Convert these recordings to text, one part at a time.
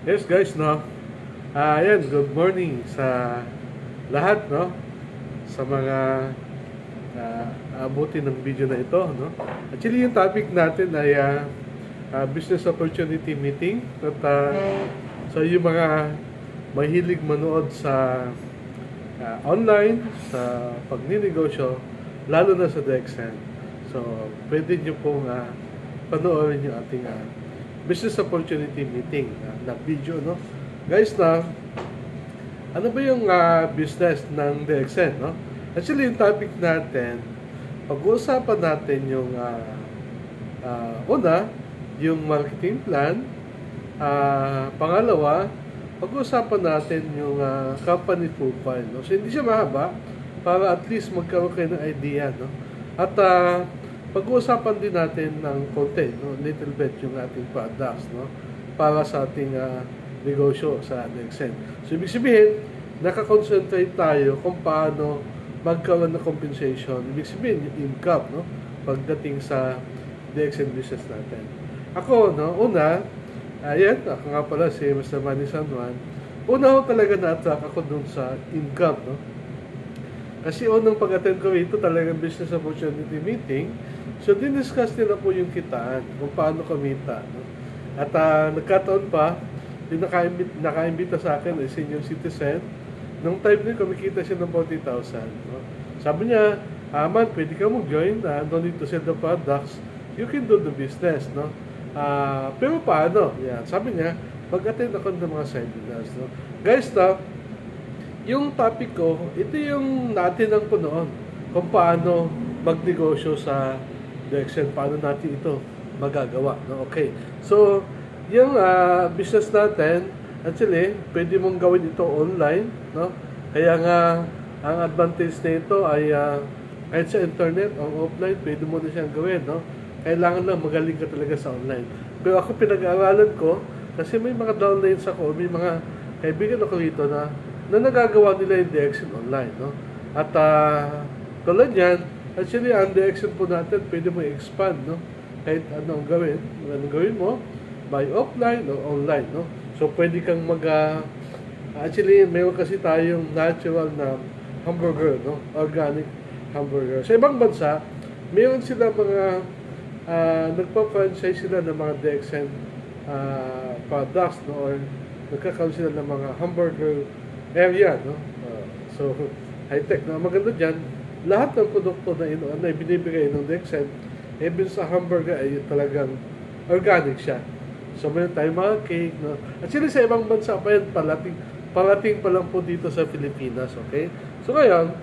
Yes guys, no? Ayan, good morning sa lahat, no? Sa mga abutin ng video na ito, no? Actually, yung topic natin ay business opportunity meeting. At so yung mga mahilig manood sa online, sa pagninegosyo, lalo na sa Dexen. So, pwede nyo pong panoorin yung ating business opportunity meeting na video, no? Guys, na ano ba yung business ng DXN, no? Actually, yung topic natin, pag-uusapan natin yung una, yung marketing plan. Pangalawa, pag-uusapan natin yung company profile, no? So, hindi siya mahaba para at least magkaroon kayo ng idea, no? At pag-uusapan din natin ng konti, no? Little bit yung ating products, no? Para sa ating negosyo sa DXN. So, ibig sabihin, nakakonsentrate tayo kung paano magkaroon ng compensation. Ibig sabihin, yung income, no? Pagdating sa DXN business natin. Ako, no? Una, ayan, ako nga pala si Mr. Manny San Juan. Una ko talaga na-attract ako dun sa income, no? Kasi unang pag-attend ko ito talagang business opportunity meeting. So, diniscuss nila po yung kitaan, kung paano kumita, no? At nagkataon pa, yung nakaimbita sa akin ay senior citizen. Nung time din, kumikita siya ng 40,000. No? Sabi niya, man, pwede ka mag-join, no need to sell the products, you can do the business, no? Pero paano? Yan. Sabi niya, mag-attend ako ng mga seminars, no? Guys, yung topic ko, ito yung natinang ko noon, kung paano magnegosyo sa DXN, paano natin ito magagawa, no? Okay. So, yung business natin, actually, pwede mong gawin ito online, no? Kaya nga, ang advantage nito ay kahit sa internet o offline, pwede mo na siyang gawin, no? Kailangan lang magaling ka talaga sa online. Pero ako pinag-aaralan ko, kasi may mga downlines ako, may mga kaibigan ako rito na nagagawa nila yung DXN online, no? At tulad yan, actually, ang DXN po natin, pwede mo i-expand, no? Kahit anong gawin mo, by offline o online, no? So, pwede kang actually, mayroon kasi tayong natural na hamburger, no? Organic hamburger. Sa ibang bansa, mayroon sila mga nagpa-franchise sila ng mga DXN products, no? Or nagkakaroon sila ng mga hamburger area, no? So, high-tech na maganda dyan. Lahat ng produkto na binibigay ng DXN, even sa hamburger ay talagang organic siya. So, meron tayong mga cake, no? Actually, sa ibang bansa pa yan, parating pa lang po dito sa Pilipinas, okay? So, ngayon,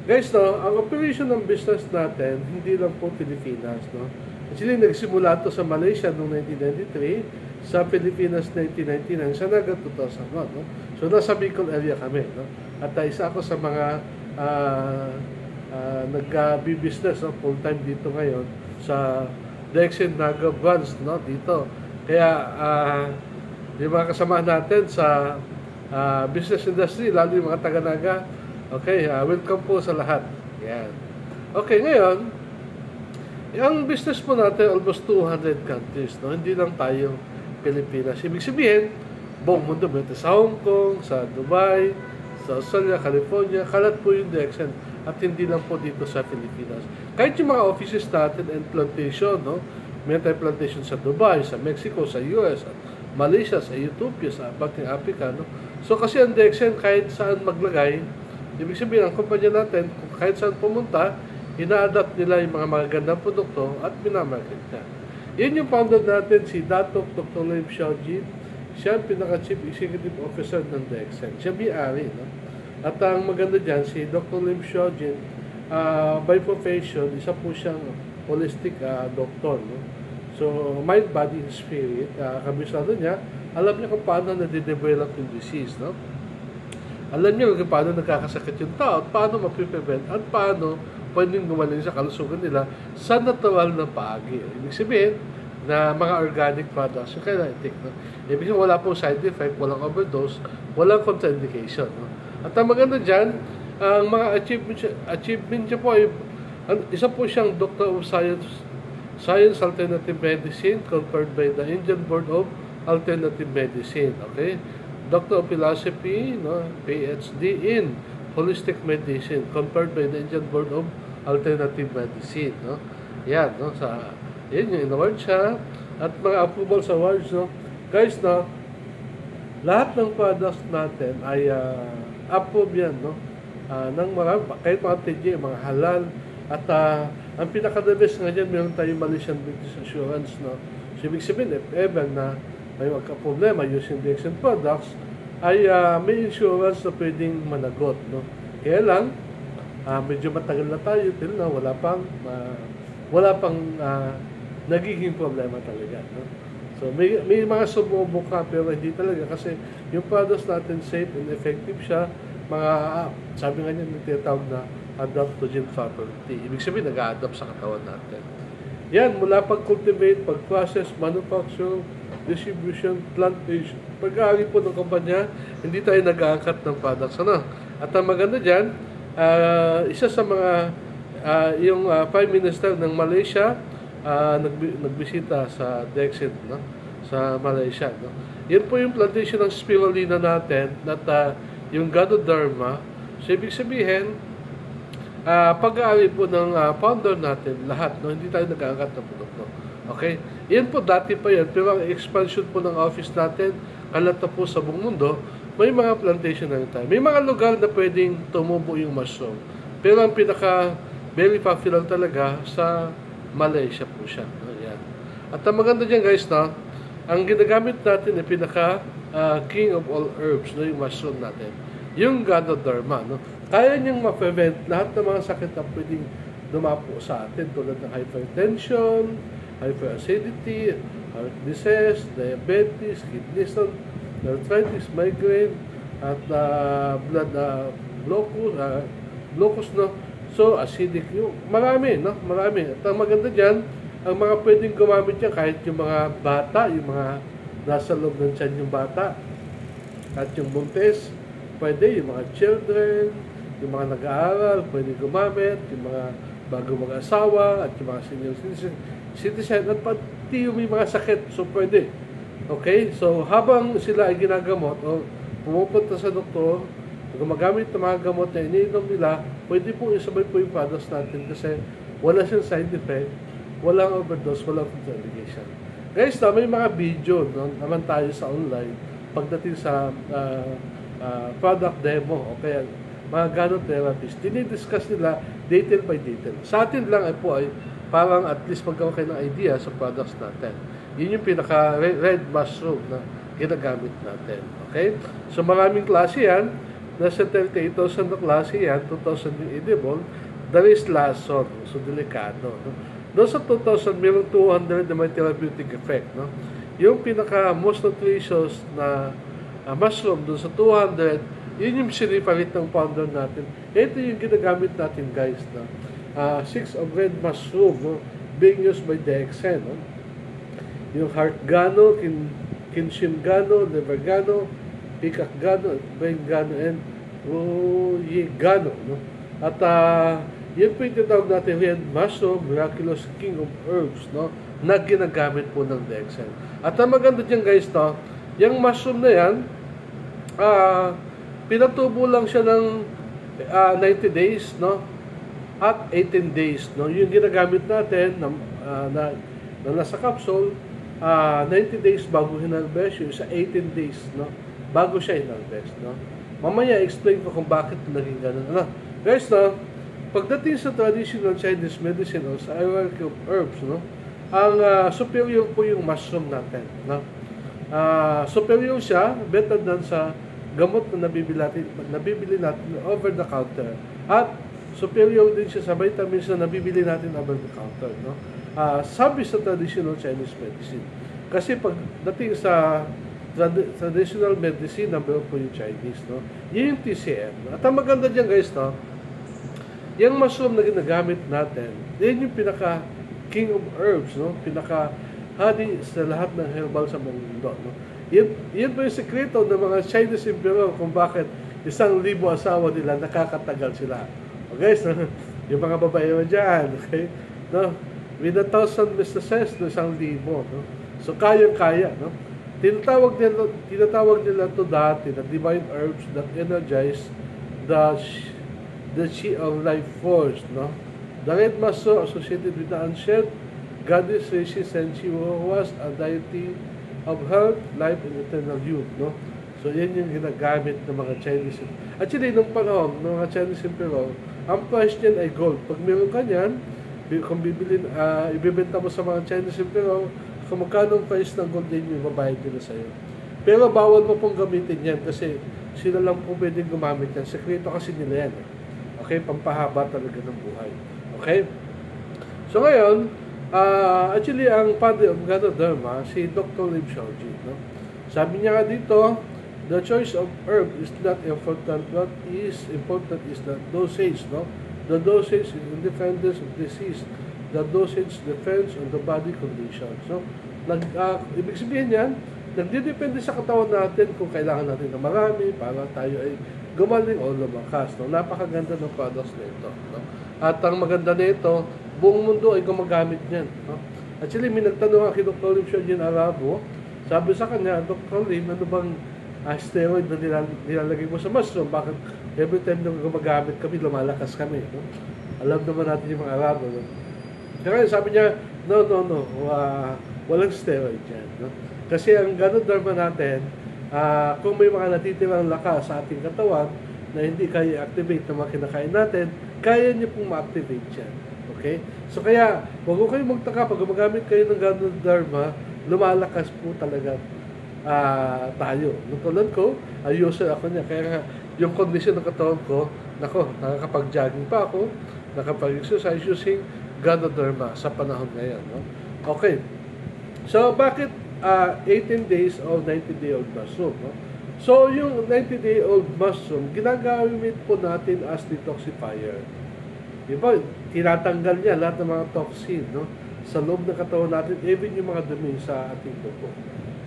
guys, no, ang operation ng business natin, hindi lang po Pilipinas, no? Actually, nagsimula to sa Malaysia noong 1993, sa Pilipinas 1999, sa Naga 2001, no? So, nasa Bicol area kami, no? At isa ako sa mga nag-business, no, full-time dito ngayon sa DXN Naga branch, no, dito. Kaya, yung mga kasama natin sa business industry, lalo yung mga taga-Naga, okay, welcome po sa lahat. Yan. Okay, ngayon, yung business po natin, almost 200 countries, no? Hindi lang tayo Pilipinas. Ibig sabihin, buong mundo, sa Hong Kong, sa Dubai, sa Australia, California, kalat po yung DXN. At hindi lang po dito sa Pilipinas. Kahit yung mga offices natin and plantation, no? May tayong plantation sa Dubai, sa Mexico, sa US, at Malaysia, sa Ethiopia, sa Bating Africa, no? So kasi ang DXN kahit saan maglagay, ibig sabihin ang kumpanya natin, kahit saan pumunta, ina-adapt nila yung mga magagandang produkto at minamarket niya. Yan yung founder natin, si Dato Dr. Lim Xiaojin. Siya ang pinaka-chief executive officer ng DXN. Siya may-ari, no? At ang maganda dyan, si Dr. Lim Xiaojin, by profession, isa po siyang holistic doctor, no? So, mind, body, and spirit, kabisado niya, alam niya kung paano nade-develop yung disease, no? Alam niya kung paano nagkakasakit yung tao, at paano mapiprevent, at paano pwedeng gumaling sa kalusugan nila sa natural na paagi. Ibig sabihin, na mga organic products, yung kailangan i-take, no? Ibig sabihin, wala pong side effect, walang overdose, walang contraindication, no? At ang maganda dyan, ang mga achievement niya po ay, isa po siyang Doctor of Science Alternative Medicine conferred by the Indian Board of alternative medicine. Okay? Doctor of Philosophy, no, PhD in Holistic Medicine, conferred by the Indian Board of Alternative Medicine. No? Yan, no, yan yung in-award siya. At mga approval sa awards, no. Guys, no, lahat ng products natin ay approve yan, no. Ng kahit mga TJ, mga halal. At ang pinaka-the best nga dyan, meron tayong Malaysian British Assurance, no. So, ibig sabihin, if ever na may magka-problema using the Dexen products, ay may insurance na pwedeng managot, no. Kaya lang, medyo matagal na tayo, till na wala pang nagiging problema talaga, no? So, may mga sumubok ka, pero hindi talaga kasi yung products natin safe and effective siya. Sabi nga niya, tinatawag na adaptogen property. Ibig sabihin, nag-a-adapt sa katawan natin. Yan, mula pag-cultivate, pag-process, manufacture, distribution, plantation, pag-aari po ng kumpanya, hindi tayo nag-aangkat ng products. Ano? At ang maganda dyan, isa sa mga, yung Prime Minister ng Malaysia, nagbisita sa Dexet, no? Sa Malaysia, no? Yan po yung plantation ng spirulina natin at yung Ganoderma. So, ibig sabihin, pag-aari po ng founder natin, lahat, no? Hindi tayo nag-aangkat ng produkto. Okay? Yan po, dati pa yan, pero ang expansion po ng office natin, kalat na po sa buong mundo, may mga plantation na rin tayo. May mga lugar na pwedeng tumubo yung mushroom. Pero ang very popular talaga sa Malaysia po siya. Ayan. At ang maganda dyan guys, no, ang ginagamit natin ay king of all herbs, no, yung mushroom natin. Yung Ganoderma, no, kaya niyang ma-prevent lahat ng mga sakit na pwedeng dumapo sa atin tulad ng hypertension, hyperacidity, heart disease, diabetes, kidney stone, arthritis, migraine, at blood glucose, no. So, acidic yung marami, no? Marami. At ang maganda dyan, ang mga pwedeng gumamit yan, kahit yung mga bata, yung mga nasa loob ng tiyan yung bata, at yung buntis, pwede, yung mga children, yung mga nag-aaral, pwede gumamit, yung mga bago mag-asawa, at yung mga senior citizen, at pati yung may mga sakit, so pwede. Okay? So, habang sila ay ginagamot, o pumupunta sa doktor, gumagamit ng mga gamot na iniinom nila, pwede po isabay po yung products natin kasi wala siyang side effect, walang overdose, walang contraindication. Guys, may mga video naman tayo sa online pagdating sa product demo o kaya mga ganotherapies. Dinidiscuss nila detail by detail. Sa atin lang ay parang at least magkaroon kayo ng idea sa products natin. Yun yung pinaka red mushroom na ginagamit natin. Okay? So maraming klase yan. Nasa 38,000 na klase yan, 2,000 yung edible, there is lason, so delikado. No? Doon sa 2,000, mayroong 200 na may therapeutic effect. No? Yung pinaka most nutritious na mushroom doon sa 200, yun yung sinipalit ng founder natin. Ito yung ginagamit natin guys. No? 6 of red mushroom, no? Being used by Dexen. No? Yung heart gano, kinshin gano, liver gano, pikak gano, brain gano, and ruyi gano, no? At yun po yung tinatawag natin red mushroom, miraculous king of herbs, no? Na ginagamit po ng Dexen. At ang maganda dyan guys, no? Yung mushroom na yan, pinatubo lang siya ng 90 days, no? At 18 days, no? Yung ginagamit natin na nasa capsule, 90 days bago hinarvest, yung sa 18 days, no? Bago siya in-harvest, no? Mamaya, explain ko kung bakit naging ganun. Ano? Guys, no? Pagdating sa traditional Chinese medicine o sa hierarchy of herbs, no? Ang superior po yung mushroom natin, no? Superior siya, better than sa gamot na nabibili natin over the counter. At superior din siya sa vitamins na nabibili natin over the counter, no? Sabi sa traditional Chinese medicine. Kasi pagdating sa traditional medicine, number po yung Chinese, no? Yun yung TCM. At ang maganda dyan guys, no? Yung mushroom na ginagamit natin, yun yung pinaka king of herbs, no? Pinaka honey sa lahat ng herbal sa mundo, no? Yun po yung sekreto ng mga Chinese emperor kung bakit 1,000 asawa nila nakakatagal sila. O guys, no? Yung mga babae mo dyan, okay? No? With 1,000 mistresses, no? 1,000, no? So kayang-kaya, no? Tinatawag nila to dati na divine herbs that energize the the chi of life force, no? The red mushroom associated with the ancient goddess Rishi Senshi, who was a deity of health, life, and eternal youth, no? So, yan yung ginagamit ng mga Chinese. Actually, nung panahon, ng mga Chinese Emperor, ang price niyan ay gold. Pag meron ka niyan, kung ibibenta mo sa mga Chinese Emperor, kung magkano ang price ng gold yan, yung babayad nila sa'yo. Pero bawal mo pong gamitin yan kasi sila lang po pwedeng gumamit yan. Sekreto kasi nila yan. Okay? Pampahaba talaga ng buhay. Okay? So ngayon, actually, ang father of Ganoderma, si Dr. Lim Shaoji, no? Sabi niya nga dito, the choice of herb is not important. What is important is the dosage, no? The dosage is independence of disease. The dosage depends on the body condition. So, ibig sabihin yan, nagdidepende sa katawan natin kung kailangan natin na marami para tayo ay gumaling o lumakas. No? Napakaganda ng products na ito. No? At ang maganda na ito, buong mundo ay gumagamit niyan. No? Actually, may nagtanong kay Dr. Lim Shaoji Arabo, sabi sa kanya, Dr. Lim, ano bang steroid na nilalagay mo sa mushroom? Bakit every time na gumagamit kami, lumalakas kami? No? Alam naman natin yung mga Arabo. No? Kaya sabi niya, no, walang steroid yan. No? Kasi ang Ganoderma natin, kung may mga natitirang lakas sa ating katawan na hindi kaya activate na mga kinakain natin, kaya niyo pong ma-activate yan. Okay? So kaya, huwag ko kayong magtaka, pag gumagamit kayo ng Ganoderma, lumalakas po talaga tayo. Nung tulad ko, user ako niya. Kaya nga, yung condition ng katawan ko, nakakapag-jogging pa ako, nakapag-exercise using Ganoderma sa panahon ngayon. No? Okay. So, bakit 18 days or 90-day-old mushroom? No? So, yung 90-day-old mushroom, ginagamit po natin as detoxifier. Diba? Tinatanggal niya lahat ng mga toxin, no? Sa loob ng katawan natin, even yung mga dumi sa ating dugo.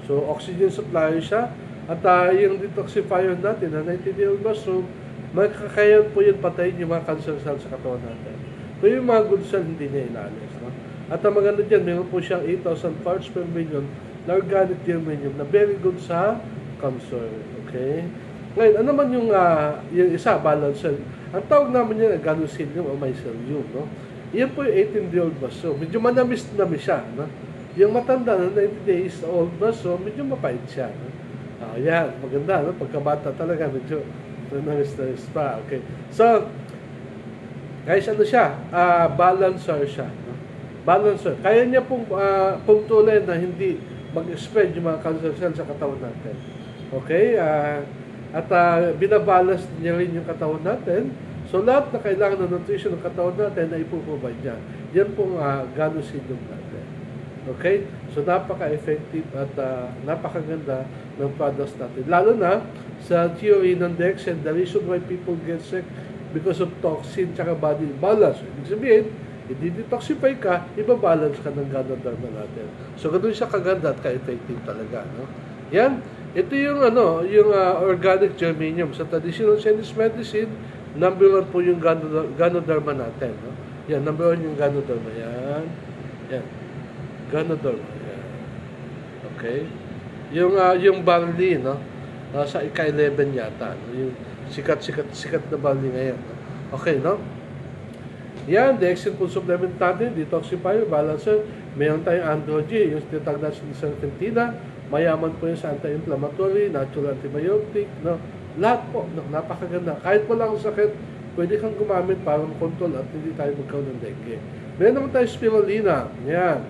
So, oxygen supplier siya. At yung detoxifier natin, na 90-day-old mushroom, magkakayan po yun patayin yung mga cancer cells sa katawan natin. Pero yung mga good cell, hindi niya inalis. No? At ang maganda dyan, meron po siyang 8,000 parts per million na organic germanium na very good sa cancer. Okay? Ngayon, ano naman yung isa, balance cell? Ang tawag naman niya, ganocilium o mycelium. No? Yan po yung 18-day-old mushroom. Medyo manamis-namis siya. No? Yung matanda na 90 days old mushroom, medyo mapait siya. No? Yan, maganda. No? Pagkabata talaga, medyo manamis-namis pa. Okay. So, guys, ano siya? Balancer siya. No? Balancer. Kaya niya pong puntulin na hindi mag-spread yung mga cancer cells sa katawan natin. Okay? At binabalance niya rin yung katawan natin. So, lahat na kailangan ng nutrition ng katawan natin ay ipuprovide niya. Yan pong ganocilium natin. Okay? So, napaka-effective at napakaganda ng products natin. Lalo na sa theory ng Dexen, the reason why people get sick because of toxin tsaka body balance. Ibig sabihin, i-detoxify ka, ibabalance ka ng Ganoderma natin. So, ganun siya kaganda at ka-effective talaga. No? Yan. Ito yung, yung organic germanium. Sa traditional Chinese medicine, number 1 po yung Ganoderma natin. No? Yan, number 1 yung Ganoderma. Yan. Yan. Ganoderma. Yan. Okay. Yung barley, no? Sa ika-11 yata. No? Yung sikat na barley ngayon. No? Okay, no? Yan, the Dexen food supplement natin, detoxifier, balancer. Mayroon tayong Androgy, yung tinatawag natin sa serpentina. Mayaman po yung sa anti-inflammatory, natural antibiotic, no? Lahat po, no? Napakaganda. Kahit wala akong sakit, pwede kang gumamit para control at hindi tayo magkaroon ng dengue. Meron naman tayo spirulina. Yan.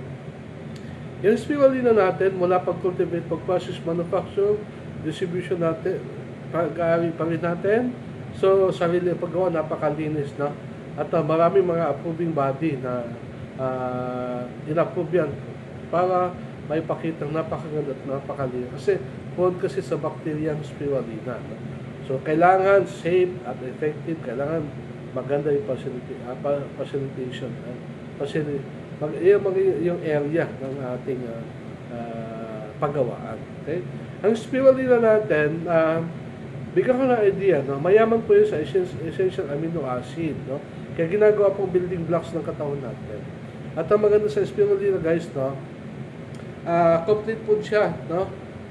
Yung spirulina natin, mula pag-cultivate, pag-process, manufacture, distribution natin, pag-aari pa rin natin. So, sarili paggawa, napakalinis, no? At maraming mga approving body na in-approve yan para may pakitang napakaganda at napakalinis. Kasi, prone kasi sa bacteriang spirulina. No? So, kailangan safe at effective, kailangan maganda yung facilitation. Yung area ng ating paggawaan. Okay? Ang spirulina natin, bigyan ko na idea, no? Mayaman po yun sa essential amino acid. No? Kaya ginagawa pong building blocks ng katawan natin. At ang maganda sa spirulina, guys, no? Complete food siya. No?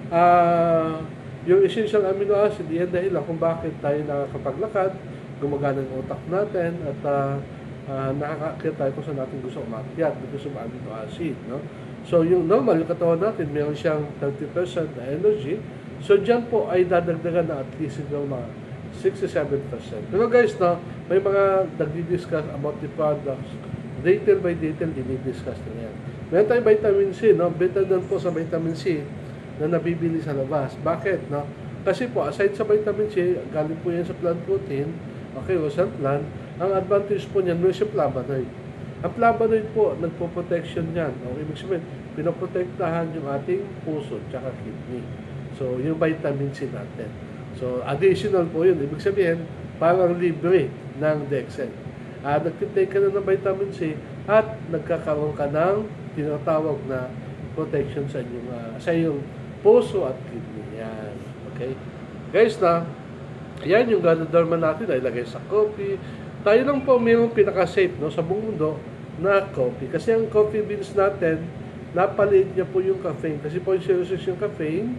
Ah, yung essential amino acid, yan dahilan kung bakit tayo nakakapaglakad, gumagana ng utak natin, at nakakakit tayo kung saan natin gusto umakyat because of amino acid, no? So, yung normal, yung katawan natin, meron siyang 30% na energy. So, dyan po ay dadagdagan na at least yung mga 67%. Pero guys, no, may mga nagdi-discuss about the products. Detail by detail, dinidiscuss na yan. Meron tayong vitamin C, no? Better than po sa vitamin C na nabibili sa labas. Bakit, no? Kasi po, aside sa vitamin C, galing po yan sa plant protein, okay, o sa plant, ang advantage po niyan, may siya flavonoid. Ang flavonoid po, nagpo-protection yan. Okay, ibig sabihin, pinoprotektahan yung ating puso at kidney. So, yung vitamin C natin. So, additional po yun. Ibig sabihin, parang libre ng Dexen. Nagtitake ka na ng vitamin C at nagkakaroon ka ng tinatawag na protection sa iyong puso at kidney. Yan. Okay? Guys, yan yung Ganoderma natin ay ilagay sa coffee. Tayo lang po mayroong pinaka-safe, no, sa buong mundo na coffee. Kasi ang coffee beans natin, napaliit niya po yung caffeine. Kasi 0.06 yung caffeine.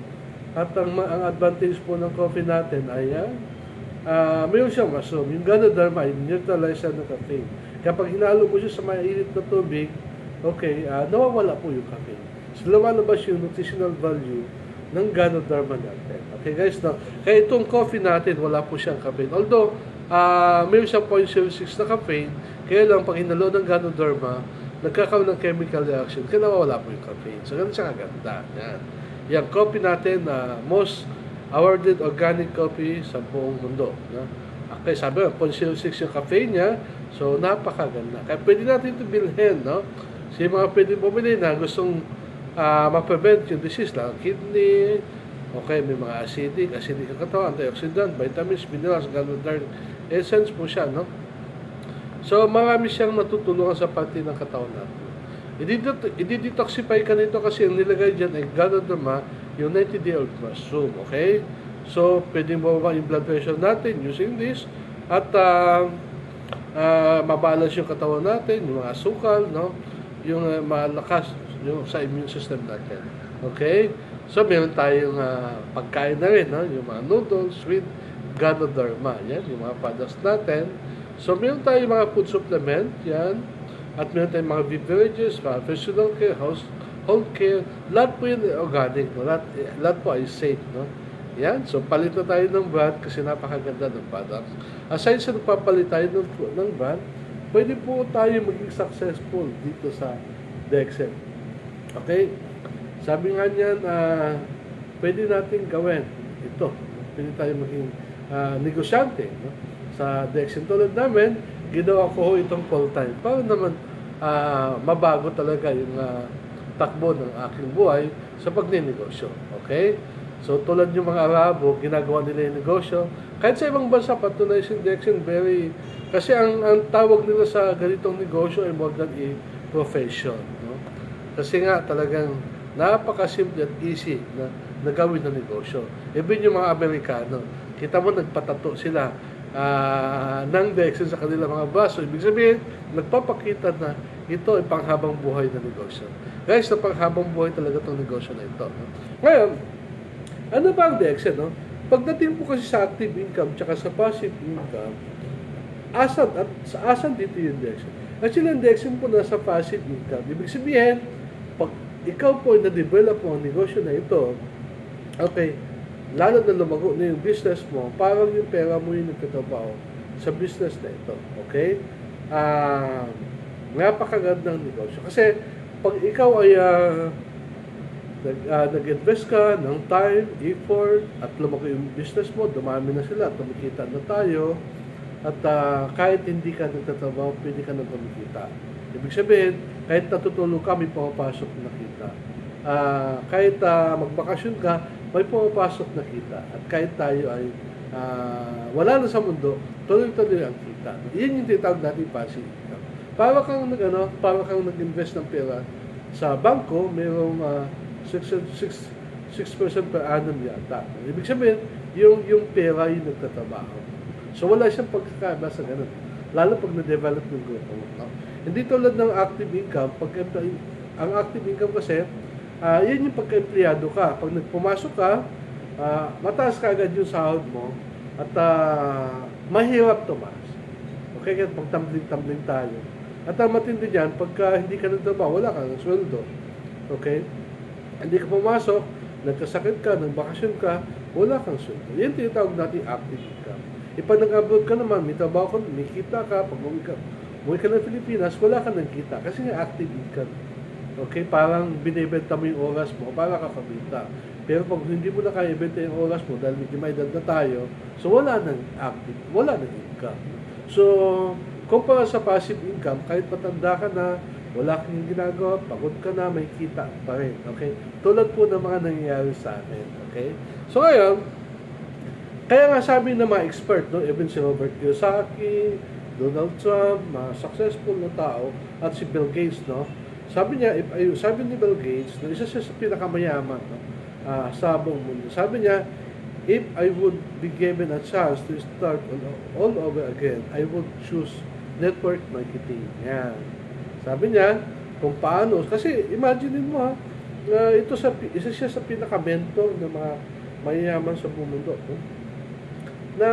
At ang advantage po ng coffee natin ay mayroon siyang mushroom. Yung Ganoderma ay neutralize ng caffeine. Kapag hinalo mo siya sa mainit na tubig, okay, nawawala po yung caffeine. So, lumalabas yung nutritional value ng Ganoderma natin. Okay guys, no? Kaya itong coffee natin, wala po siyang caffeine. Although, mayroon siyang 0.06 na caffeine, kaya lang pag hinalo ng Ganoderma, nagkakaroon ng chemical reaction, kaya nawawala po yung caffeine. So, ganun siya kaganda. Yan. Yung coffee natin, most awarded organic coffee sa buong mundo. No? Okay, sabi mo, 0.06 yung caffeine niya, so napakaganda. Kaya pwede natin ito bilhin, no? So, yung mga pwede bumili na gustong ma-prevent yung disease lang, kidney, okay, may mga acidic ang katawan, antioxidant, vitamins, minerals, ganoderm, essence po siya, no? So, marami siyang natutulungan sa pati ng katawan natin. I-detoxify ka nito kasi ang nilagay dyan ay Ganoderma, yung 90-day-old mushroom, okay? So, pwedeng bababa yung blood pressure natin using this at mabalance yung katawan natin, yung mga asukal, no? Yung malakas yung sa immune system natin. Okay? So, meron tayong pagkain na rin, no? Yung mga noodles with Ganoderma. Yan, yung mga products natin. So, meron tayong mga food supplement. Yan. At meron tayong mga beverages, mga personal care, household care. Lahat po yun organic. No? Lahat po ay safe. No? Yan. So, palit na tayo ng brand kasi napakaganda ng products. Aside sa nagpapalit tayo ng brand, pwede po tayo maging successful dito sa Dexen. Okay? Sabi nga niyan, pwede natin gawin ito. Pwede tayo maging negosyante, no? Sa Dexen. Tulad namin, ginawa ko itong full-time para naman mabago talaga yung takbo ng aking buhay sa pagninegosyo. Okay? So, tulad yung mga Arabo, ginagawa nila yung negosyo. Kahit sa ibang bansa, patunay si Dexen, kasi ang tawag nila sa ganitong negosyo ay more than a profession. No? Kasi nga, talagang napakasimple at easy na nagawin ng negosyo. Even yung mga Amerikano, kita mo nagpatato sila ng Dexen sa kanilang mga braso. Ibig sabihin, nagpapakita na ito ay panghabang buhay na negosyo. Guys, na panghabang buhay talaga itong negosyo na ito. No? Ngayon, ano ba ang Dexen? No? Pagdating po kasi sa active income tsaka sa passive income, asan dito yung Dexen? Actually, ang Dexen po nasa passive income. Ibig sabihin, pag ikaw po ay na-develop mo ang negosyo na ito, okay, lalo na lumago na yung business mo, parang yung pera mo yung nagtatrabaho sa business na ito. Okay? Napakagandang negosyo. Kasi, pag ikaw ay nag-invest ka ng time, effort, at lumaki yung business mo, dumami na sila, tumikita na tayo, at kahit hindi ka nagtatrabaho, pwede ka na kumikita. Ibig sabihin, kahit natutulog ka, may pumapasok na kita. Kahit magbakasyon ka, may pumapasok na kita. At kahit tayo ay wala na sa mundo, tuloy-tuloy ang kita. Iyan yung tinatawag natin passive income. Para kang nag-invest ng pera sa bangko, mayroong 6% per annum yata. Ibig sabihin, yung pera yung nagtatrabaho. So wala siyang pagkakaiba sa ganun. Lalo pag na-develop yung grupo. No? Hindi tulad ng active income, ang active income kasi, Yan yung pagka-empleyado ka. Pag nagpumasok ka, mataas ka agad yung sahod mo at mahirap tumaas. Okay, kaya pagtambling-tambling tayo. At ang matindi dyan, pagka hindi ka nagtrabaho, wala ka ng sweldo. Okay? Hindi ka pumasok, nagkasakit ka, nagbakasyon ka, wala kang sweldo. Yan tinatawag natin active income. Pag nag-abroad ka naman, may trabaho ka, may kita ka, pag umuwi ka ng Pilipinas, wala ka ng kita kasi nga active income. Okay? Parang binibenta mo yung oras mo para kakabita. Pero pag hindi mo na kaya ibenta yung oras mo dahil medyo may edad na tayo, so wala nang active, wala nang income. So, kumpara sa passive income, kahit matanda ka na, wala kang ginagawa, pagod ka na, may kita pa rin. Okay? Tulad po ng mga nangyayari sa akin. Okay? So ngayon, kaya nga sabi ng mga expert, no, even si Robert Kiyosaki, Donald Trump, mga successful na tao, at si Bill Gates, no, sabi niya, sabi ni Bill Gates, na isa siya sa pinakamayaman, no, sa buong mundo. Sabi niya, if I would be given a chance to start all over again, I would choose network marketing. Yan. Sabi niya, kung paano, kasi imagine mo isa siya sa pinaka-mentor ng mga mayayaman sa buong mundo. No? Na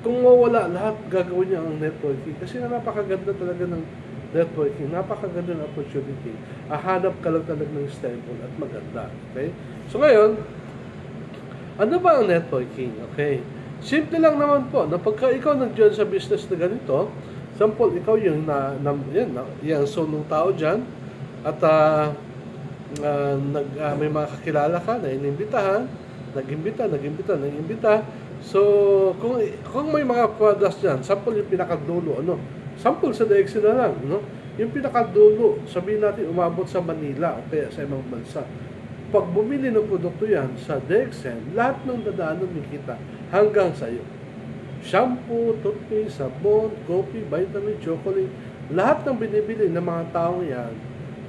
kung mawala lahat, gagawin niya ang networking. Kasi napakaganda talaga ng networking, napakaganda ng opportunity. Hanap ka lang talaga ng stable at maganda. Okay? So ngayon, ano ba ang networking? Okay? Simple lang naman po, na pagka ikaw nag-join sa business na ganito, example, ikaw yung yung solong tao dyan, at may mga kakilala ka na inimbitahan, nag-imbita. So, kung may mga products dyan, sample yung pinakadulo, sample sa DXN na lang, yung pinakadulo, sabihin natin umabot sa Manila o kaya sa ibang bansa. Pag bumili ng produkto yan sa DXN, lahat ng dadaanan makita hanggang sa iyo. Shampoo, toothpaste, sabon, coffee, vitamin, chocolate, lahat ng binibili ng mga taong yan,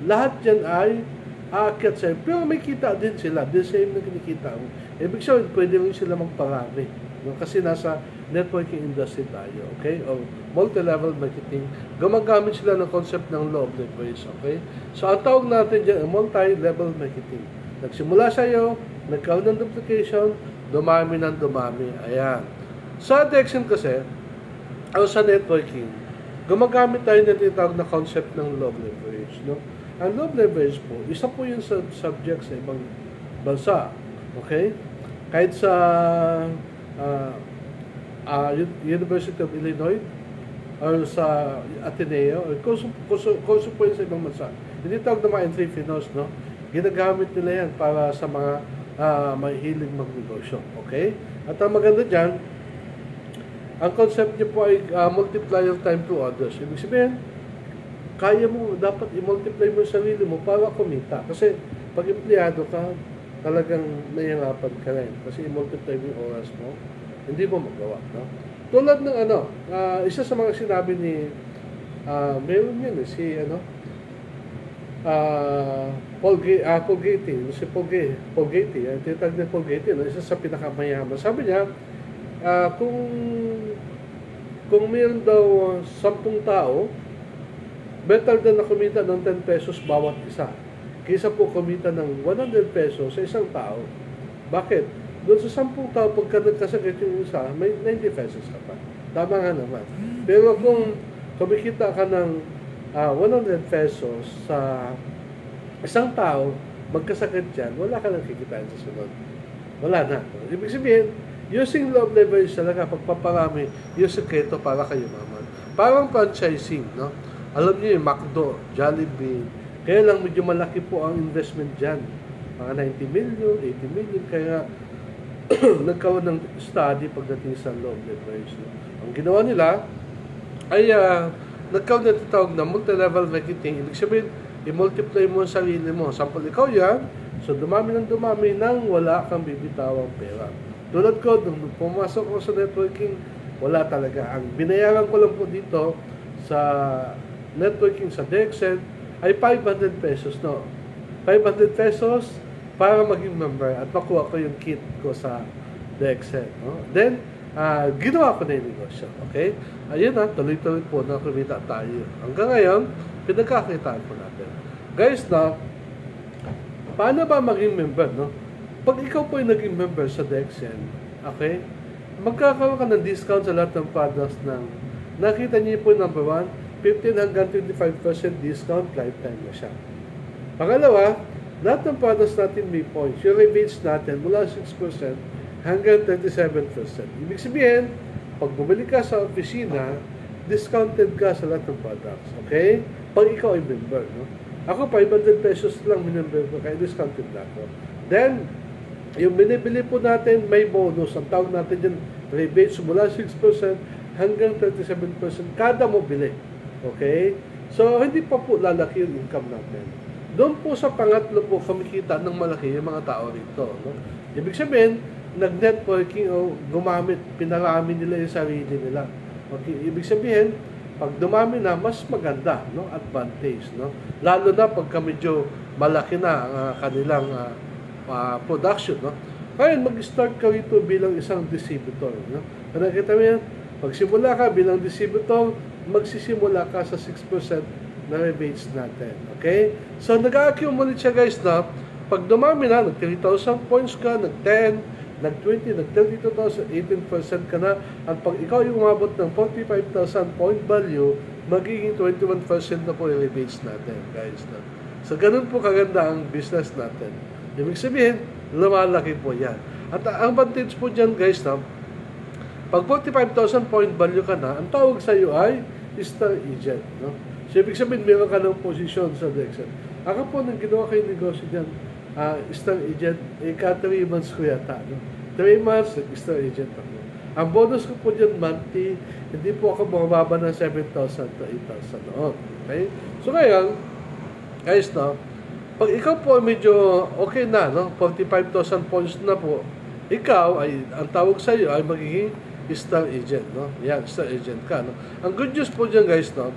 lahat yan ay aakyat sa'yo. Pero may kita din sila, the same na kinikita mo. Ibig sabihin, pwede rin sila magparami. No? Kasi nasa networking industry tayo, okay? O multi-level marketing. Gumagamit sila ng concept ng law of leverage, okay? So, ang tawag natin dyan, multi-level marketing. Nagsimula sa'yo, nagkaroon ng duplication, dumami ng dumami. Ayan. Sa DXN kasi, o sa networking, gumagamit tayo ng tinatawag na concept ng law of leverage. No? Ang law of leverage po, isa po yung subject sa ibang bansa. Okay? Kahit sa University of Illinois or sa Ateneo, or kurso po yun sa ibang bansa. Hindi tawag na mga entrepreneurs, no? Ginagamit nila yan para sa mga mahihilig magnegosyo. Okay? At ang maganda dyan, ang concept niyo po ay multiply your time to others. Ibig sabihin, kaya mo, dapat i-multiply mo yung sarili mo para kumita. Kasi pag empleyado ka, talagang nahihirapan ka rin. Kasi i-multiply mo yung oras mo, hindi mo magawa. No? Tulad ng isa sa mga sinabi ni, meron yun, si Paul Getty, si Paul Getty, tinatawag ni Paul Getty, isa sa pinakamayaman. Sabi niya, kung mayroon daw 10 tao, better than na kumita ng 10 pesos bawat isa. Kaysa po kumita ng 100 pesos sa isang tao. Bakit? Doon sa 10 tao, pagka nagkasakit yung isa, may 90 pesos ka pa. Tama nga naman. Pero kung kumikita ka ng 100 pesos sa isang tao, magkasakit dyan, wala ka nang kikitain sa sunod. Wala na. Ibig sabihin, using law of leverage talaga, pagpaparami, yung sekreto para kayo maman. Parang franchising, no? Alam niyo yung McDo, Jollibee, kaya lang medyo malaki po ang investment dyan. Mga 90 million, 80 million, kaya nagkaroon ng study pagdating sa law of leverage. No? Ang ginawa nila ay nagkaroon na tawag na multi-level marketing. Ibig sabihin, i-multiply mo ang sarili mo. Sample, ikaw yan, so dumami nang wala kang bibitawang pera. Tulad ko, nung pumasok ko sa networking, wala talaga. Ang binayaran ko lang po dito sa networking sa DXN ay 500 pesos, no? 500 pesos para maging member at makuha ko yung kit ko sa DXN, no? Then, ginawa ko na yung negosyo, okay? Ayun tuloy-tuloy po na kumita tayo. Hanggang ngayon, pinagkakitaan po natin. Guys, na Paano ba maging member, no? Pag ikaw po ay naging member sa Dexen, okay, magkakaroon ka ng discount sa lahat ng products ng, nakita niyo po number 1, 15 hanggang 25% discount, lifetime na siya. Pangalawa, lahat ng products natin may points. Yung rebates natin mula 6% hanggang 37%. Ibig sabihin, pag bumili ka sa opisina, discounted ka sa lahat ng products. Okay? Pag ikaw ay member, no? Ako, 500 pesos lang minimember ko, kaya discounted na ako. Then, yung binibili po natin, may bonus. Ang tawag natin dyan, rebates mula 6% hanggang 37% kada mo bili. Okay? So, hindi pa po lalaki yung income natin. Doon po sa pangatlo po, kumikita ng malaki yung mga tao rito. No? Ibig sabihin, nag-networking o gumamit, pinarami nila yung sarili nila. Okay? Ibig sabihin, pag dumami na, mas maganda, no? Advantage, no? Lalo na pagka medyo malaki na ang kanilang production, no? Kaya mag-start ka rito bilang isang distributor, no? Kaya nakita mo yan, pagsimula ka bilang distributor, magsisimula ka sa 6% na rebates natin. Okay? So, nag-accumulate siya, guys, na pag dumami na, nag-3,000 points ka, nag-10, nag-20, nag-32,000, 18% ka na. At pag ikaw yung umabot ng 45,000 point value, magiging 21% na po yung rebates natin, guys. No? So, ganun po kaganda ang business natin. Ibig sabihin, lumalaki po yan. At ang advantage po dyan, guys, no? Pag 45,000 point value ka na, ang tawag sa iyo ay Star Agent. No? So, ibig sabihin, meron ka ng posisyon sa Dexen. Ako po, nang ginawa kayo negosyo dyan, Star Agent, 3 months ko yata. No? 3 months, Star Agent ako. Ang bonus ko po dyan monthly, hindi po ako bumababa ng 7,000 to 8,000 noon. Okay? So ngayon, guys, no, pag ikaw po medyo okay na, no, 45,000 points na po, ikaw ay, ang tawag sa iyo ay magiging Star Agent. No? Yan, Star Agent ka. No? Ang good news po dyan, guys, no,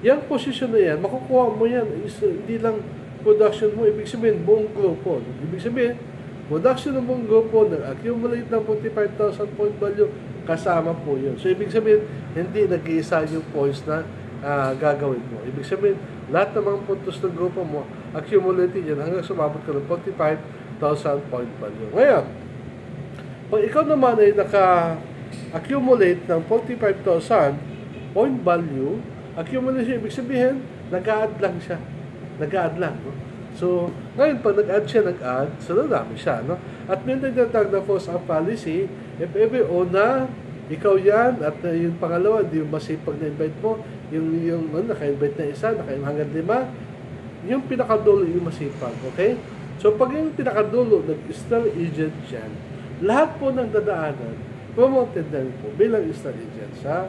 yung position na yan, makukuha mo yan, hindi lang production mo, ibig sabihin, buong grupo. Ibig sabihin, production ng buong grupo, nag-accumulate ng 45,000 point value, kasama po yun. So, ibig sabihin, hindi nag-iisa yung points na gagawin mo. Ibig sabihin, lahat ng mga puntos ng grupo mo, accumulated yan hanggang sumabot ka ng 45,000 point value. Ngayon, pag ikaw naman ay naka-accumulate ng 45,000 point value, accumulation, ibig sabihin, nag-a-add lang siya. Nag-a-add lang, no? So, ngayon, pag nag-add siya, so nadami siya, no? At may nagtatag na force-up policy, if ever na, ikaw yan, at yung pangalawa, di yung masipag na-invite mo, yung naka-invite na isa, hanggang 5, yung pinakadulo yung masipag, okay? So, pag yung pinakadulo, nag-Star Agent yan, lahat po ng dadaanan, promoted na rin po bilang Star Agent sa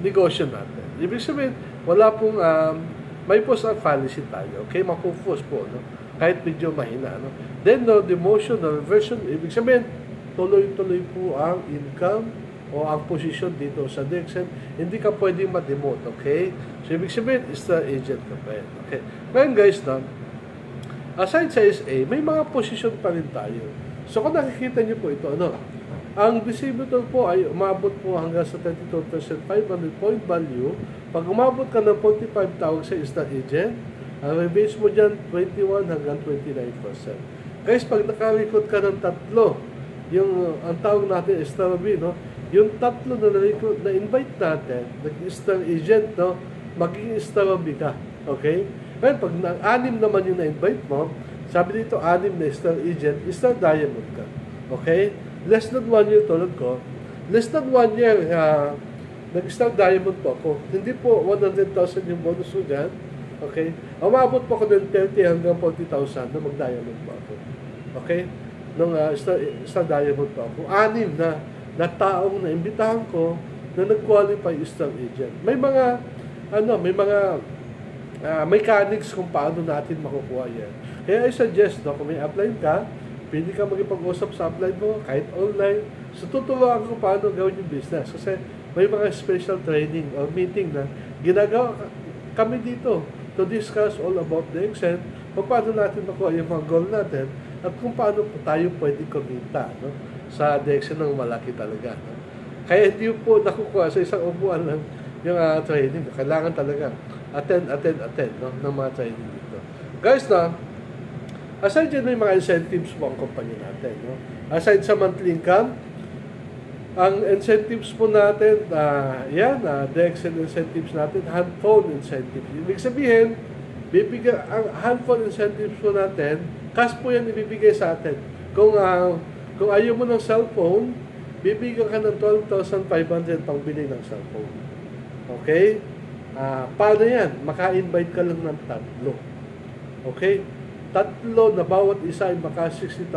negosyo natin. Ibig sabihin, wala pong may post-up policy tayo. Okay, mapupos po, no? Kahit medyo mahina, no? Then, no, demotion, no, reversion, ibig sabihin, tuloy-tuloy po ang income o ang position dito sa Dexen. Hindi ka pwedeng ma-demote, okay? So, ibig sabihin, Star Agent ka pa yan. Okay. Ngayon, guys, no, aside sa SA, may mga position pa rin tayo. So, kung nakikita niyo po ito, ano, ang distributor po ay umabot po hanggang sa 32% 500 point value. Pag umabot ka ng 45 tawag sa Star Agent, ang rebates mo dyan 21 hanggang 29%. Guys, pag naka-record ka ng tatlo, yung ang tawag natin Star B, no? Yung tatlo na na-record, na-invite natin, nag-Star Agent, no? Magiging Star B ka. Okay? Well, pag 6 naman yung na-invite mo, sabi dito 6 na Star Agent, Star Diamond ka. Okay? Less than 1 year tulad ko, less than 1 year, nag-Star Diamond po ako. Hindi po 100,000 yung bonus ko dyan. Okay? Umabot po ako ng 30 hanggang 40,000 na mag-Diamond po ako. Okay? Nung Star Diamond po ako. 6 na taong na-imbitahan ko na nag-qualify Star Agent. May mga, mechanics kung paano natin makukuha yan. Kaya I suggest, no, kung may apply ka, pwede ka magipag-usap sa upline mo, kahit online. So, tuturuan ko paano gawin yung business. Kasi may mga special training or meeting na ginagawa kami dito to discuss all about the Dexen, kung paano natin makuha yung mga goal natin, at kung paano tayo pwede kumita, no, sa Dexen ng malaki talaga. No? Kaya hindi po nakukuha sa isang upuan lang yung training. Kailangan talaga attend, no, ng mga training dito. Guys, na Aside dyan, may mga incentives po ang kumpanya natin. No? Aside sa monthly income, ang incentives po natin, DXN incentives natin, handphone incentives. Ibig sabihin, ang handphone incentives po natin, cash po yan ibibigay sa atin. Kung ayaw mo ng cellphone, bibigyan ka ng 12,500 pang bili ng cellphone. Okay? Paano yan? Maka-invite ka lang ng 3. Okay? 3 na bawat isa ay maka 60,000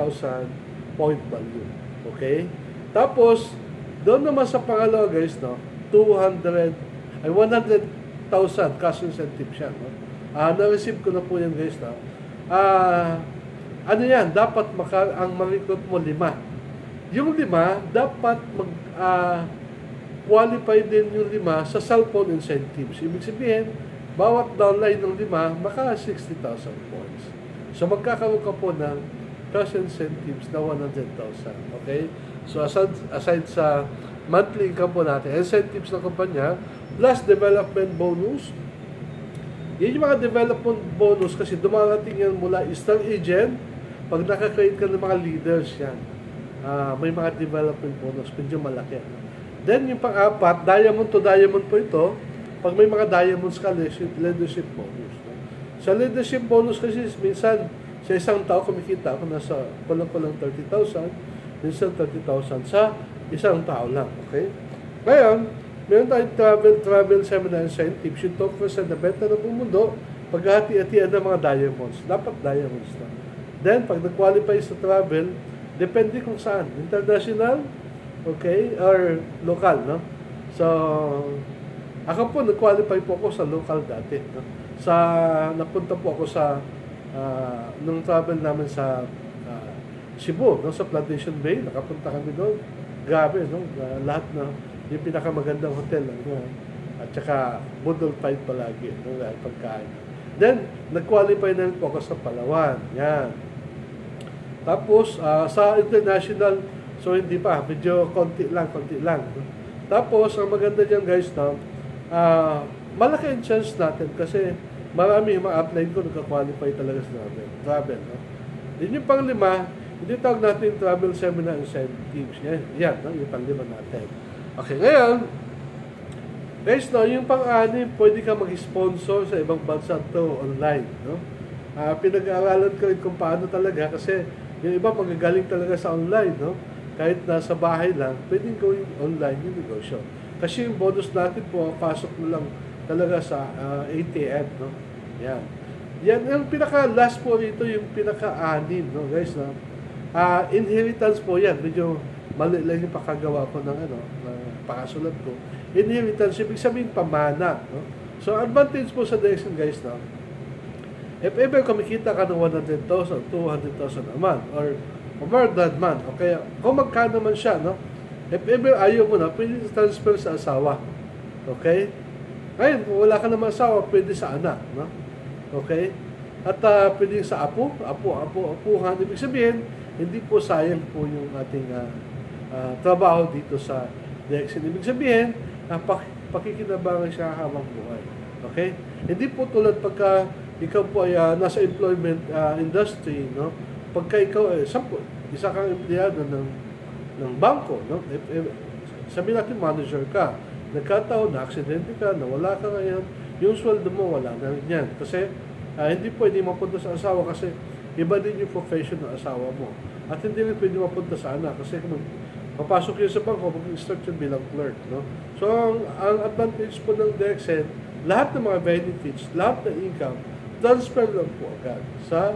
point value. Okay? Tapos, doon naman sa pangalawa guys, no, 100,000 cash incentive siya. No? Na-receive ko na po yan guys. No? Ano yan? Dapat ang ma-recruit mo 5. Yung 5, dapat qualify din yung 5 sa cellphone incentives. Ibig sabihin, bawat downline ng 5, maka 60,000 points. So, magkakaroon ka po ng cash incentives na 100,000. Okay? So, aside sa monthly income po natin, incentives ng kumpanya, plus development bonus. Yan yung mga development bonus kasi dumarating yan mula star agent. Pag nakakreate ka ng mga leaders yan, may mga development bonus, medyo malaki. Then, yung pang-4, diamond to diamond po ito. Pag may mga diamonds ka, leadership bonus. Sa leadership bonus kasi, minsan, sa isang tao, kumikita ako nasa kulang-kulang 30,000, minsan 30,000 sa isang tao lang. Okay? Ngayon, meron tayong travel seminar incentives. Yung 12% na benta na bumundo, paghati-hatian ng mga diamonds. Dapat diamonds na. Then, pag nag-qualify sa travel, depende kung saan. International, okay, or local, no? So, ako po, nag-qualify po ako sa local dati. No? Napunta po ako sa, nung travel namin sa Cebu, no? Sa Plantation Bay, nakapunta kami doon. Grabe, no? Lahat na, yung pinakamagandang hotel, no? At saka, budol fight palagi, no? Pagkain. Then, nag-qualify na rin po ako sa Palawan. Yan. Tapos, sa international, so hindi pa, medyo konti lang. Tapos, ang maganda dyan guys, no, malaki ang chance natin kasi marami yung mga upline ko nagka-qualify talaga sa travel. No? Yun yung pang-5, hindi tawag natin travel seminar incentives. Yan, no? Yung pang-5 natin. Okay, ngayon, guys, no, yung pang-6, pwede ka mag-sponsor sa ibang bansa to online. No? Pinag-aaralan ko rin kung paano talaga kasi yung iba magagaling talaga sa online, no? Kahit nasa bahay lang, pwedeng gawin online yung negosyo. Kasi yung bonus natin po, pasok mo lang talaga sa ATM, no? Yan. Yan, yung pinaka-last po rito, yung pinaka-6, no, guys, no? Inheritance po yan. Medyo mali lang yung pakagawa ko ng pakasulat ko. Inheritance, ibig sabihin pamana, no? So, advantage po sa direction, guys, no? If ever kumikita ka ng 100,000, 200,000 a month, or more than month, okay, kung magkano man siya, no? If ever ayaw mo na, pwede transfer sa asawa. Okay? Ngayon, kung wala ka naman asawa, pwede sa anak, no? Okay? At pwede sa apuhan. Ibig sabihin, hindi po sayang po yung ating trabaho dito sa DXN. Ibig sabihin, pakikinabangan siya habang buhay. Okay? Hindi po tulad pagka ikaw po ay nasa employment industry, no? Pagka ikaw isa kang empleyado ng bangko, no? Sabihin natin manager ka, nagkataon na aksidente ka, nawala ka ngayon, yung sweldo mo wala na rin yan. Kasi hindi pwede mapunta sa asawa kasi iba din yung profession ng asawa mo. At hindi rin pwede mapunta sa anak kasi kung papasok yun sa bangko, mag-start yun bilang clerk, no? So, ang advantage po ng DXN, lahat ng mga benefits, lahat ng income, transfer lang po agad sa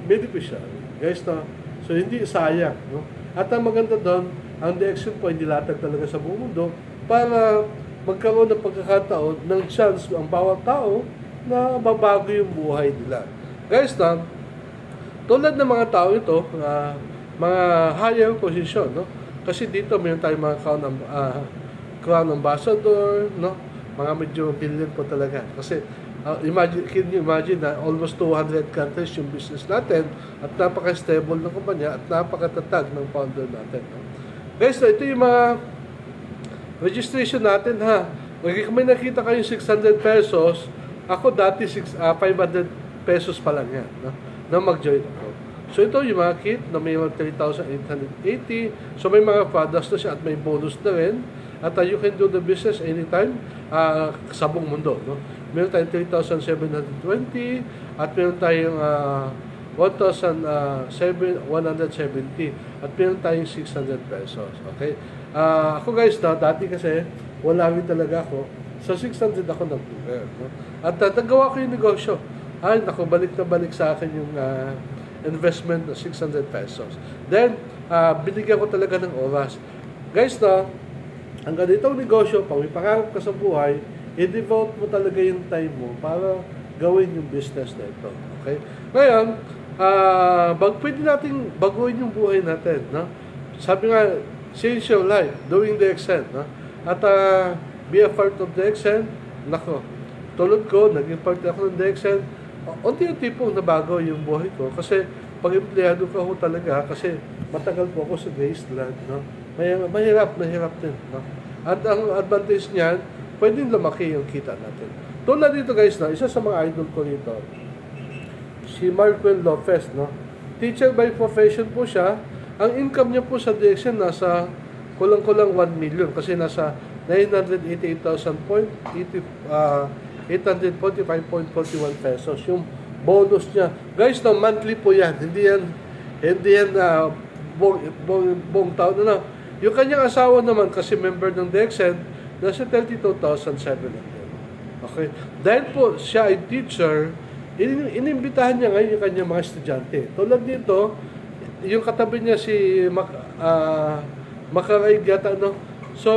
beneficiary. Guys, no? So, hindi sayang. No? At ang maganda doon, ang DXN po hindi latag talaga sa buong mundo para magkaroon ng pagkakataon ng chance ang bawat tao na mabago yung buhay nila. Guys, no? Tulad ng mga tao ito, mga higher position, no? Kasi dito mayroon tayong mga crown ambassador, no? Mga medyo billion po talaga. Kasi can you imagine na almost 200 countries yung business natin at napaka-stable ng kumpanya at napakatatag ng founder natin. Guys, ito yung mga registration natin, ha. Kung may nakita kayong 600 pesos, ako dati 500 pesos pa lang yan. No? na mag-join ako. So ito yung mga kit na may 3,880. So may mga products na siya at may bonus na rin. At you can do the business anytime sa buong mundo. No? Meron tayong 3,720 at meron tayong 1,170 at meron tayong 600 pesos. Okay? Ako guys, dati kasi wala rin talaga ako. Sa 600 ako nag-prepare. No? At nagawa ko yung negosyo. Ay, naku, balik na balik sa akin yung investment na 600 pesos. Then, binigyan ko talaga ng oras. Guys, ang ganitong negosyo, pag may pangarap ka sa buhay, i-devote mo talaga yung time mo para gawin yung business na ito. Okay? Ngayon, pwede natin baguhin yung buhay natin. No? Sabi nga, change your life, doing the extent. No? At be a part of the extent. Nako, tulad ko, naging part ako ng the extent. Unti-unti po nabago yung buhay ko. Kasi pag empleyado ka ho talaga, kasi matagal po ako sa Graceland. No? Mahirap din. No? At ang advantage niyan, pwedeng lumaki yung kita natin. Tulad dito guys, isa sa mga idol ko rito, si Marquel Lopez, no? Teacher by profession po siya. Ang income niya po sa DXN nasa kulang-kulang 1 million kasi nasa 845.41 pesos yung bonus niya. Guys, monthly po yan. Hindi yan buong taon na. Yung kanyang asawa naman kasi member ng DXN, nasa 32,700. Okay? Dahil po siya ay teacher, inimbitahan niya ngayon yung kanyang mga estudyante. Tulad dito, yung katabi niya si Makaraig yata, no? So,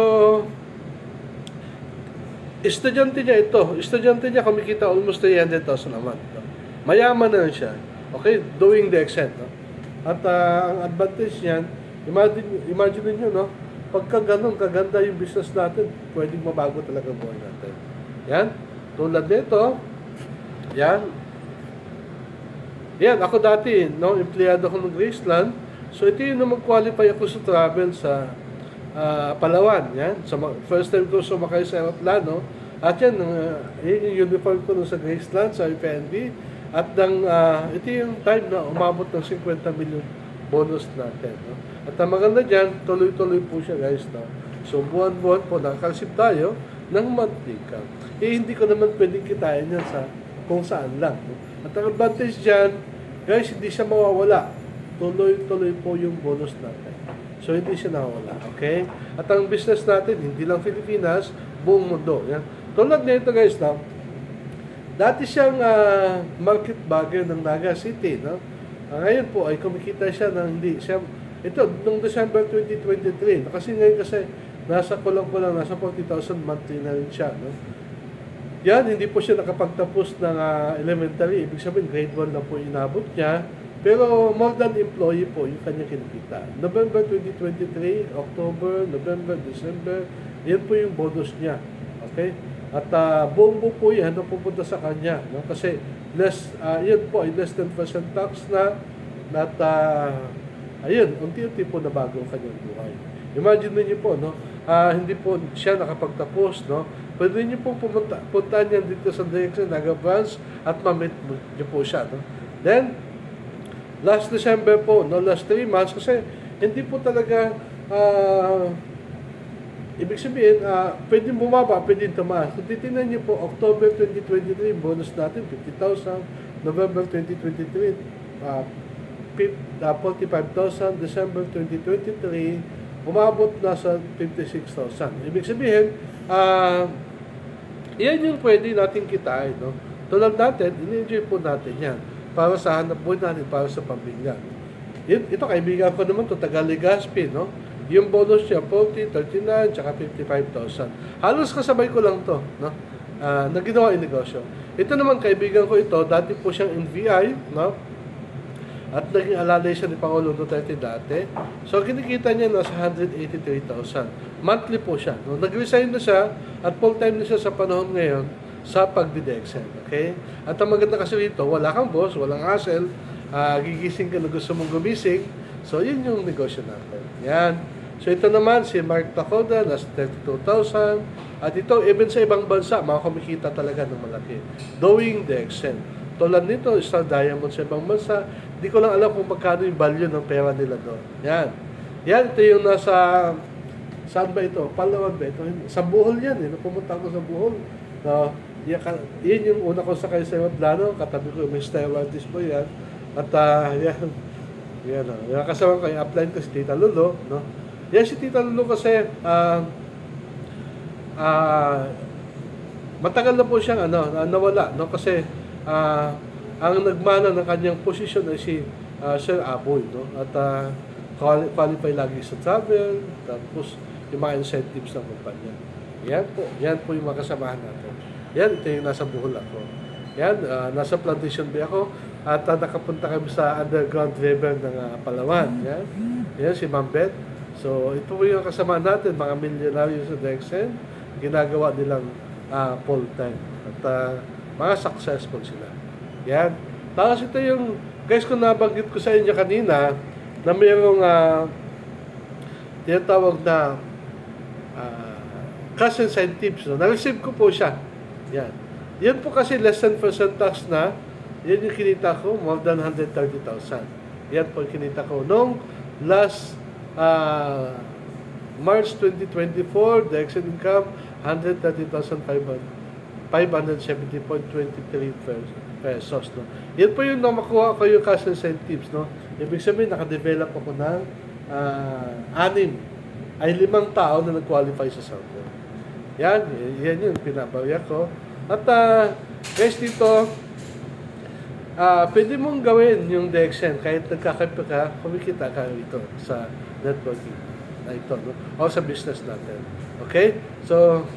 estudyante niya ito. Estudyante niya kumikita almost 300,000 a month. No? Mayaman na siya. Okay? Doing the extent. No? At ang advantage niyan, imagine niyo, no? Pagka ganun, kaganda yung business natin, pwedeng mabago talaga buhay natin. Yan. Tulad nito, yan. Yan, ako dati, no, empleyado ako ng Graceland. So, ito yung mag-qualify ako sa travel sa Palawan. Yan. So, first time ko sumakay sa aeroplano. At yan, yung uniform ko sa Graceland, sa FNB. At ito yung time na umabot ng 50 million bonus natin. No? At ang maganda dyan, tuloy-tuloy po siya guys. No? So, buwan-buwan po, nakaka-receive tayo ng monthly income. Hindi ko naman pwedeng kitain yan sa kung saan lang. No? At ang advantage dyan, guys, hindi siya mawawala. Tuloy-tuloy po yung bonus natin. So, hindi siya nawawala. Okay? At ang business natin, hindi lang Pilipinas, buong mundo. Yan. Tulad na ito guys, no? Dati siyang market bagger ng Naga City. No? Ngayon po ay kumikita siya ng hindi. Ito, noong December 2023. Kasi ngayon kasi nasa kulang-kulang, nasa 40,000 monthly na rin siya. No? Yan, hindi po siya nakapagtapos ng elementary. Ibig sabihin, grade 1 na po inabot niya. Pero more than employee po yung kanya kinikita. November 2023, October, November, December, yan po yung bonus niya. Okay? At buong po yan na pupunta sa kanya. No? Kasi yan po ay less than % tax na. At ayun, unti-unti po na bago ang kanyang buhay. Imagine niyo po, no? Hindi po siya nakapagtapos, no? Pwede niyo po puntahan yan dito sa Direction Naga Branch at ma-meet niyo po siya, no? Then, last December po, no, last 3 months, kasi hindi po talaga, ibig sabihin, pwedeng bumaba, pwedeng tumaas. Kung titignan niyo po, October 2023, bonus natin, 50,000. November 2023, 45,000. December 2023, umabot na sa 56,000. Ibig sabihin, yan yung pwede natin kitain, no? Tulad natin, in-enjoy po natin yan. Para sa hanap buhay natin, para sa pamilya. Ito, kaibigan ko naman to, taga Legazpi, no? Yung bonus niya, 40, 39, tsaka 55,000. Halos kasabay ko lang to, no? Na ginawa yung negosyo. Ito naman, kaibigan ko ito, dati po siyang NVI, no? At naging alalay siya ni Pangulo Duterte dati. So, kinikita niya nasa 183,000. Monthly po siya. No? Nag-resign na siya at full-time na siya sa panahon ngayon sa pagdidexen. Okay? At ang maganda kasi rito, wala kang boss, walang hassle, gigising ka na gusto mong gumising. So, yun yung negosyo natin. Yan. So, ito naman, si Mark Tacoda, nasa 32,000. At ito, even sa ibang bansa, mga kumikita talaga ng malaki. Doing the extent. Tulad nito, Star Diamond sa ibang bansa. Di ko lang alam kung magkano yung value ng pera nila doon. Yan. Yan, ito yung nasa, saan ba ito? Palawan ba ito? Sa Bohol yan eh. Pumunta ako sa Bohol. No, yun yung una ko sakay sa aeroplano. Katabi ko, may stewardess po yan. At yan. Yan, yung kasama ko, yung upline ko si Tita Lolo. No? Yan si Tita Lolo kasi, matagal na po siyang nawala. No? Kasi, ang nagmana ng kanyang posisyon ay si Sir Aboy. No? At qualify lagi sa travel. Tapos, yung mga incentives ng kumpanya. Yan po yung mga kasamahan natin. Yan, ito yung nasa Bohol ako. Yan, nasa Plantation Bay ako. At nakapunta kami sa underground river ng Palawan. Yan si Ma'am Beth. So, ito po yung kasama natin, mga milyonaryo sa Dexen. Ginagawa nilang full-time. At mga successful sila. Yan. Tapos ito yung, guys, kung nabanggit ko sa inyo kanina, na mayroong tinatawag na cash incentives. No? Na-receive ko po siya. Yan. Yan po kasi less than percent tax na. Yan yung kinita ko, more than 130,000. Yan po yung kinita ko. Noong last March 2024, the exit income, 130,570.23 pesos. No? Yan po yung namakuha ko yung cash incentives. No? Ibig sabihin, nakadevelop ako ng 5 tao na nag-qualify sa sample. Yan yung pinabawiya ko. At guys, dito, pwede mong gawin yung DXN kahit nagkakaiba ka, kumikita ka ito sa networking na ito, no? O sa business natin. Okay? So,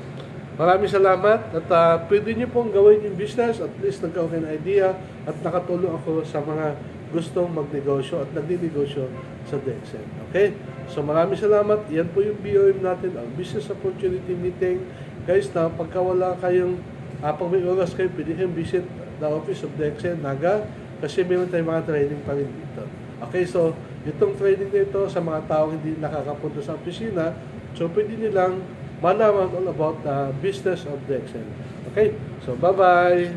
maraming salamat at pwede nyo pong gawin yung business, at least nagkaroon ng idea at nakatulong ako sa mga gustong magnegosyo at nagninegosyo sa DXN. Okay? So maraming salamat. Yan po yung BOM natin, ang Business Opportunity Meeting. Guys, na pagka wala kayong, pag may oras kayo, pwede kayong visit the office of DXN, Naga, kasi meron tayong mga training pa rin dito. Okay, so itong training nito sa mga taong hindi nakakapunta sa opisina, so pwede nilang malaman all about the business of DXN. Okay, so bye-bye!